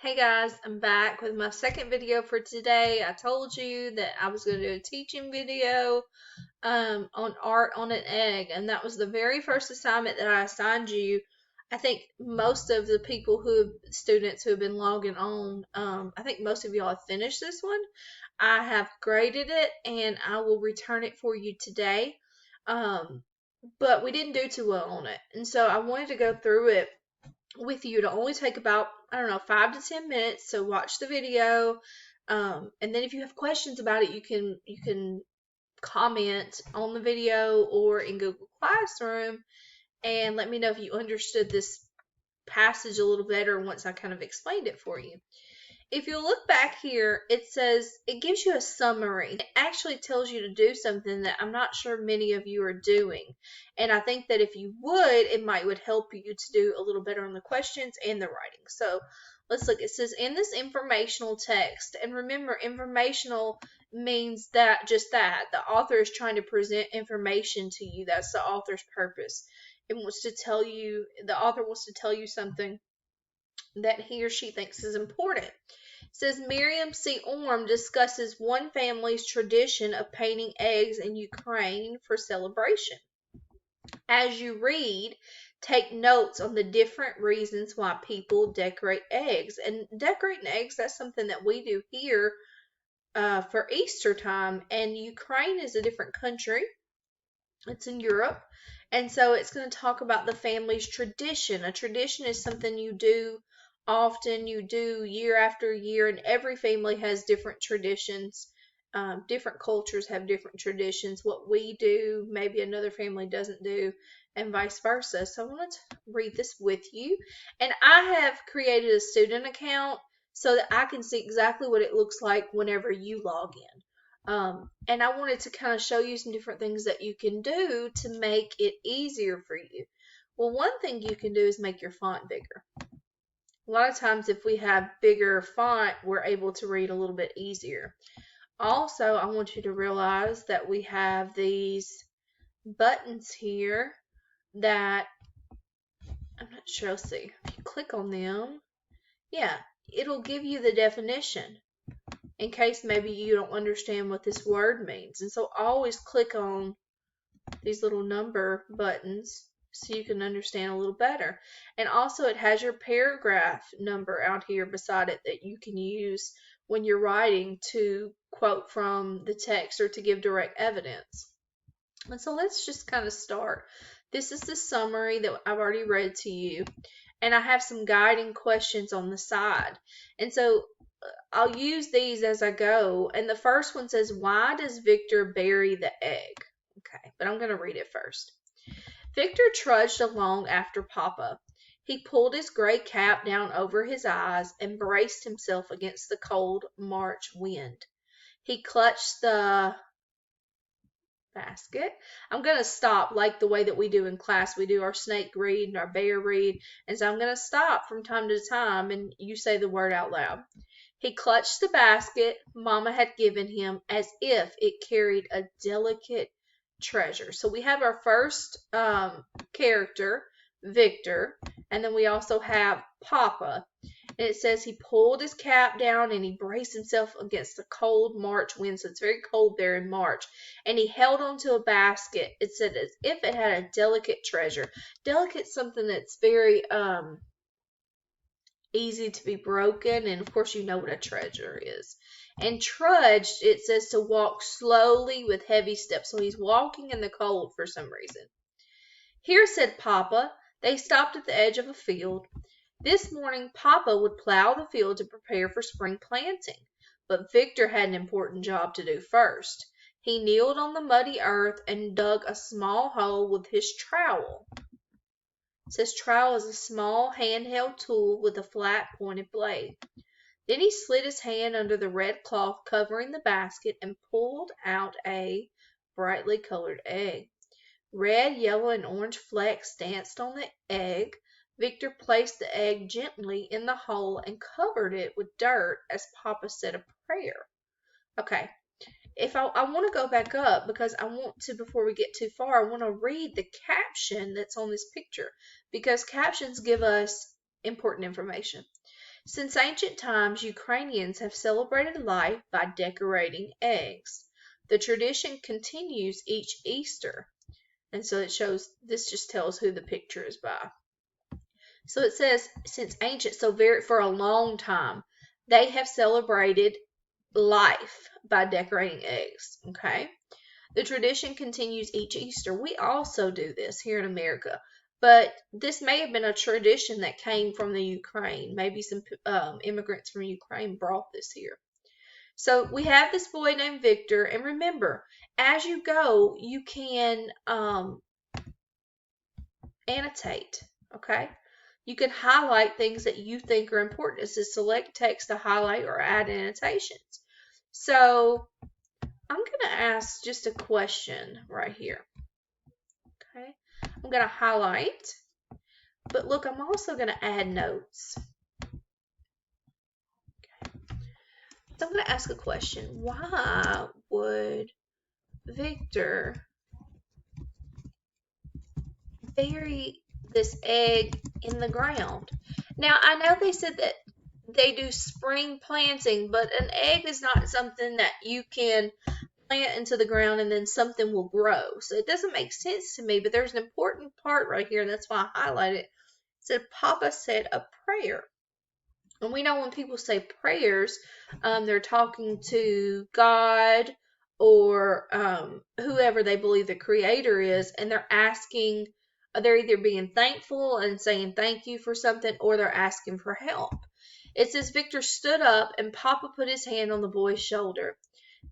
Hey guys, I'm back with my second video for today. I told you that I was going to do a teaching video on art on an egg, and that was the very first assignment that I assigned you. I think most of the students who have been logging on, I think most of y'all have finished this one. I have graded it and I will return it for you today. But we didn't do too well on it, and so I wanted to go through it with you. To only take about, I don't know, 5 to 10 minutes. So watch the video, and then if you have questions about it, you can comment on the video or in Google Classroom and let me know if you understood this passage a little better once I kind of explained it for you. If you look back here, it gives you a summary. It actually tells you to do something that I'm not sure many of you are doing. And I think that if you would, it would help you to do a little better on the questions and the writing. So let's look. It says in this informational text, and remember, informational means that the author is trying to present information to you. That's the author's purpose. The author wants to tell you something that he or she thinks is important. It says Miriam C. Orm discusses one family's tradition of painting eggs in Ukraine for celebration. As you read, take notes on the different reasons why people decorate eggs. And decorating eggs, that's something that we do here for Easter time. And Ukraine is a different country. It's in Europe. And so it's going to talk about the family's tradition. A tradition is something you do often, you do year after year, and every family has different traditions. Different cultures have different traditions. What we do, maybe another family doesn't do, and vice versa. So I want to read this with you. And I have created a student account so that I can see exactly what it looks like whenever you log in. And I wanted to kind of show you some different things that you can do to make it easier for you. Well, one thing you can do is make your font bigger. A lot of times if we have bigger font, we're able to read a little bit easier. Also, I want you to realize that we have these buttons here that, I'm not sure, let's see, if you click on them, yeah, it'll give you the definition in case maybe you don't understand what this word means. And so always click on these little number buttons so you can understand a little better. And also it has your paragraph number out here beside it that you can use when you're writing to quote from the text or to give direct evidence. And so let's just kind of start. This is the summary that I've already read to you, and I have some guiding questions on the side. And so I'll use these as I go. And the first one says, why does Victor bury the egg? Okay, but I'm going to read it first. Victor trudged along after Papa. He pulled his gray cap down over his eyes and braced himself against the cold March wind. He clutched the basket. I'm going to stop like the way that we do in class. We do our snake read and our bear read. And so I'm going to stop from time to time and you say the word out loud. He clutched the basket Mama had given him as if it carried a delicate treasure. So we have our first character, Victor, and then we also have Papa. And it says he pulled his cap down and he braced himself against the cold March wind. So it's very cold there in March. And he held onto a basket. It said as if it had a delicate treasure. Delicate, something that's very easy to be broken, and of course you know what a treasure is. And trudged, it says to walk slowly with heavy steps. So he's walking in the cold for some reason. Here, said Papa. They stopped at the edge of a field. This morning Papa would plow the field to prepare for spring planting, but Victor had an important job to do first. He kneeled on the muddy earth and dug a small hole with his trowel. It says trowel is a small handheld tool with a flat pointed blade. Then he slid his hand under the red cloth covering the basket and pulled out a brightly colored egg. Red, yellow, and orange flecks danced on the egg. Victor placed the egg gently in the hole and covered it with dirt as Papa said a prayer. Okay, if I want to go back up because I want to, before we get too far, I want to read the caption that's on this picture because captions give us important information. Since ancient times, Ukrainians have celebrated life by decorating eggs. The tradition continues each Easter. And so it shows, this just tells who the picture is by. So it says, since ancient, so for a long time, they have celebrated life by decorating eggs. Okay. The tradition continues each Easter. We also do this here in America, but this may have been a tradition that came from the Ukraine. Maybe some immigrants from Ukraine brought this here. So we have this boy named Victor, and remember, as you go, you can annotate, okay? You can highlight things that you think are important. It says select text to highlight or add annotations. So I'm going to ask just a question right here. Okay, I'm going to highlight, but look, I'm also going to add notes. Okay. So I'm going to ask a question. Why would Victor bury this egg in the ground? Now, I know they said that they do spring planting, but an egg is not something that you can plant into the ground and then something will grow. So it doesn't make sense to me, but there's an important part right here, and that's why I highlighted it. It said, Papa said a prayer. And we know when people say prayers, they're talking to God or whoever they believe the creator is, and they're asking, they're either being thankful and saying thank you for something, or they're asking for help. It says Victor stood up and Papa put his hand on the boy's shoulder.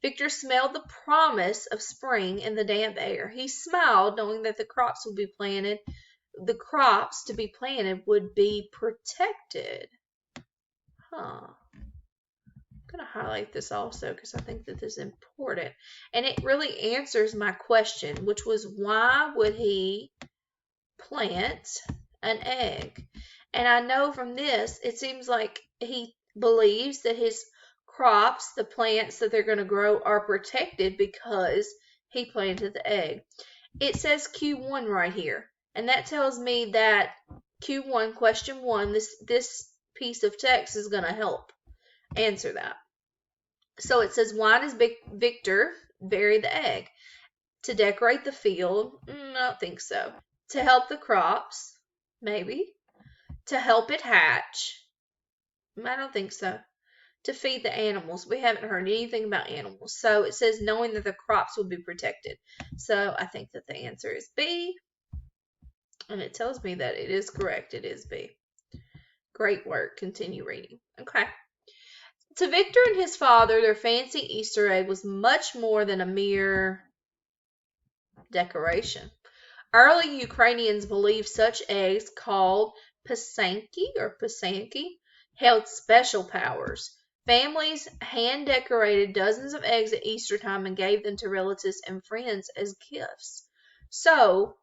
Victor smelled the promise of spring in the damp air. He smiled, knowing that the crops to be planted would be protected. I'm going to highlight this also because I think that this is important. And it really answers my question, which was why would he plant an egg? And I know from this, it seems like he believes that his crops, the plants that they're going to grow, are protected because he planted the egg. It says Q1 right here, and that tells me that Q1, question 1, this piece of text is going to help answer that. So it says, why does Victor bury the egg? To decorate the field? I don't think so. To help the crops? Maybe. To help it hatch? I don't think so. To feed the animals. We haven't heard anything about animals. So it says knowing that the crops will be protected. So I think that the answer is B. And it tells me that it is correct. It is B. Great work. Continue reading. Okay. To Victor and his father, their fancy Easter egg was much more than a mere decoration. Early Ukrainians believed such eggs, called pisanki, held special powers. Families hand-decorated dozens of eggs at Easter time and gave them to relatives and friends as gifts. So,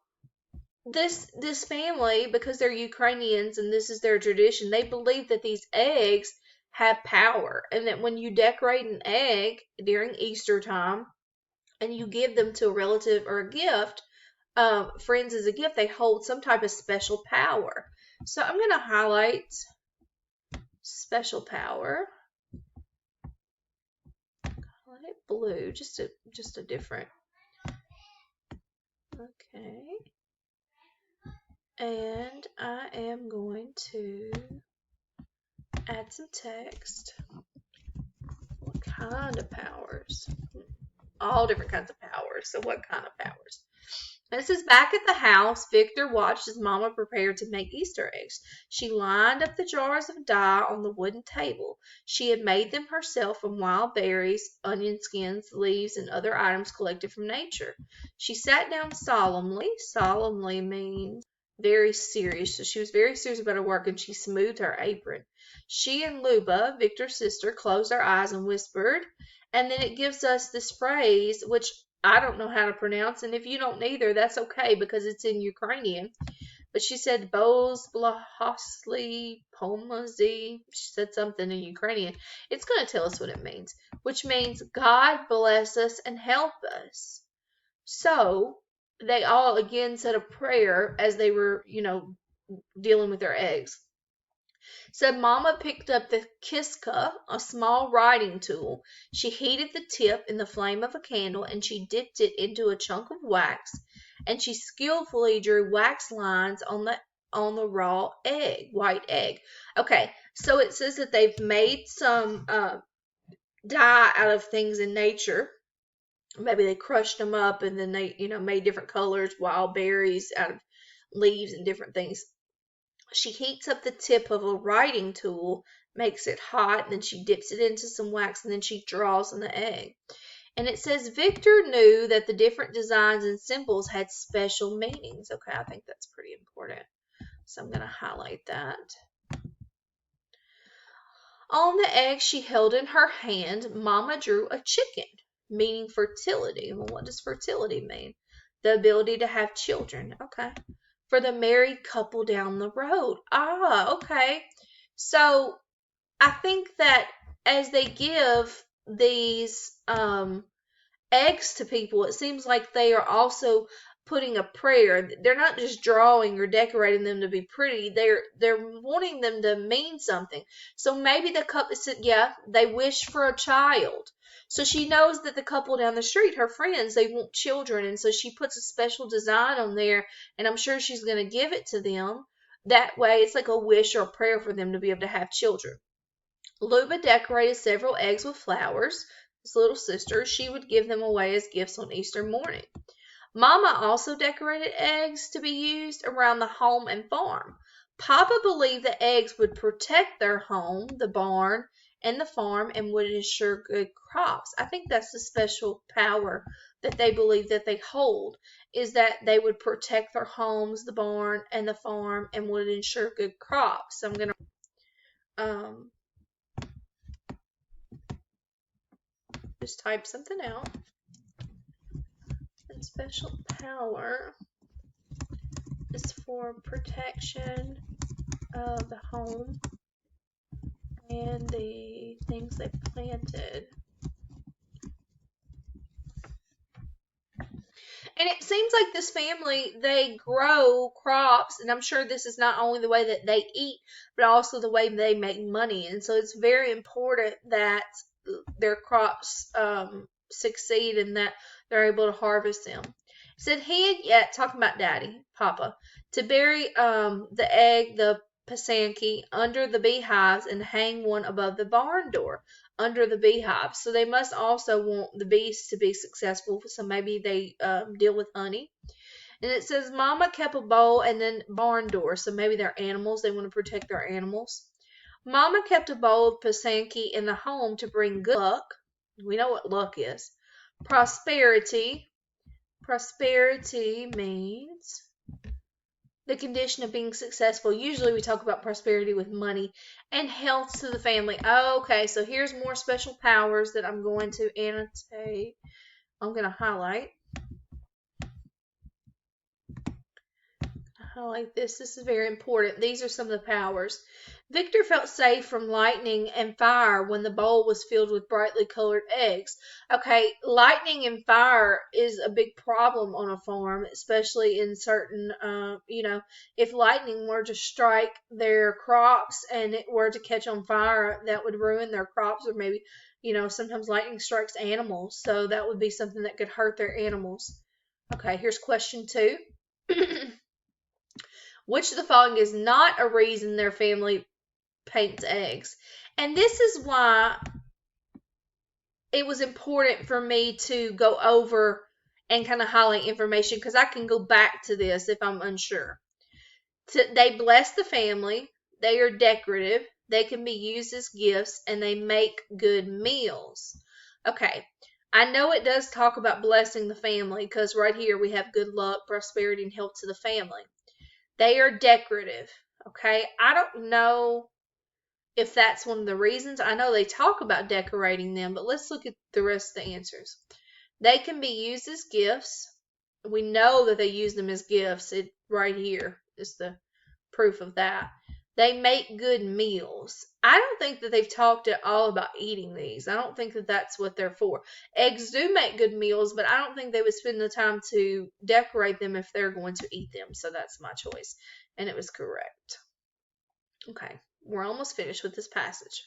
this family, because they're Ukrainians and this is their tradition, they believe that these eggs have power, and that when you decorate an egg during Easter time and you give them to a relative or a gift, friends as a gift, they hold some type of special power. So I'm going to highlight special power. Highlight it blue, just a different. Okay. And I am going to add some text. What kind of powers? All different kinds of powers. So what kind of powers? And it says, back at the house, Victor watched his mama prepare to make Easter eggs. She lined up the jars of dye on the wooden table. She had made them herself from wild berries, onion skins, leaves, and other items collected from nature. She sat down solemnly. Solemnly means very serious. So she was very serious about her work, and she smoothed her apron. She and Luba, Victor's sister, closed their eyes and whispered. And then it gives us this phrase, which I don't know how to pronounce, and if you don't either, that's okay because it's in Ukrainian. But she said, Boz Blahosli Pomazi. She said something in Ukrainian. It's going to tell us what it means, which means God bless us and help us. So they all again said a prayer as they were, dealing with their eggs. So Mama picked up the kiska, a small writing tool. She heated the tip in the flame of a candle and she dipped it into a chunk of wax, and she skillfully drew wax lines on the raw egg, white egg. Okay, so it says that they've made some dye out of things in nature. Maybe they crushed them up and then they, made different colors, wild berries out of leaves and different things. She heats up the tip of a writing tool, makes it hot, and then she dips it into some wax, and then she draws on the egg. And it says Victor knew that the different designs and symbols had special meanings. Okay, I think that's pretty important. So I'm going to highlight that. On the egg she held in her hand, Mama drew a chicken, meaning fertility. Well, what does fertility mean? The ability to have children. Okay. For the married couple down the road. Ah, okay. So I think that as they give these eggs to people, it seems like they are also putting a prayer. They're not just drawing or decorating them to be pretty. They're wanting them to mean something. So maybe the couple said, yeah, they wish for a child. So she knows that the couple down the street, her friends, they want children, and so she puts a special design on there, and I'm sure she's going to give it to them. That way, it's like a wish or a prayer for them to be able to have children. Luba decorated several eggs with flowers. His little sister, she would give them away as gifts on Easter morning. Mama also decorated eggs to be used around the home and farm. Papa believed the eggs would protect their home, the barn, and the farm, and would ensure good crops. I think that's the special power that they believe that they hold, is that they would protect their homes, the barn, and the farm, and would ensure good crops. So I'm going to just type something out. And special power is for protection of the home and the things they planted. And it seems like this family, they grow crops, and I'm sure this is not only the way that they eat, but also the way they make money. And so it's very important that their crops succeed and that they're able to harvest them. It said he had yet, talking about Daddy, Papa, to bury the egg, the pasanki, under the beehives and hang one above the barn door under the beehives. So they must also want the bees to be successful. So maybe they deal with honey. And it says Mama kept a bowl and then barn door. So maybe they're animals. They want to protect their animals. Mama kept a bowl of pasanki in the home to bring good luck. We know what luck is. Prosperity. Prosperity means the condition of being successful. Usually we talk about prosperity with money, and health to the family. Okay, so here's more special powers that I'm going to annotate. I'm going to highlight. Highlight this. This is very important. These are some of the powers. Victor felt safe from lightning and fire when the bowl was filled with brightly colored eggs. Okay, lightning and fire is a big problem on a farm, especially in certain, if lightning were to strike their crops and it were to catch on fire, that would ruin their crops, or maybe, sometimes lightning strikes animals, so that would be something that could hurt their animals. Okay, here's question 2. Which of the following is not a reason their family paints eggs? And this is why it was important for me to go over and kind of highlight information, because I can go back to this if I'm unsure. They bless the family, they are decorative, they can be used as gifts, and they make good meals. Okay, I know it does talk about blessing the family, because right here we have good luck, prosperity, and health to the family. They are decorative, okay? I don't know if that's one of the reasons. I know they talk about decorating them, but let's look at the rest of the answers. They can be used as gifts. We know that they use them as gifts. It right here is the proof of that. They make good meals. I don't think that they've talked at all about eating these. I don't think that that's what they're for. Eggs do make good meals, but I don't think they would spend the time to decorate them if they're going to eat them. So that's my choice. And it was correct. Okay. we're almost finished with this passage.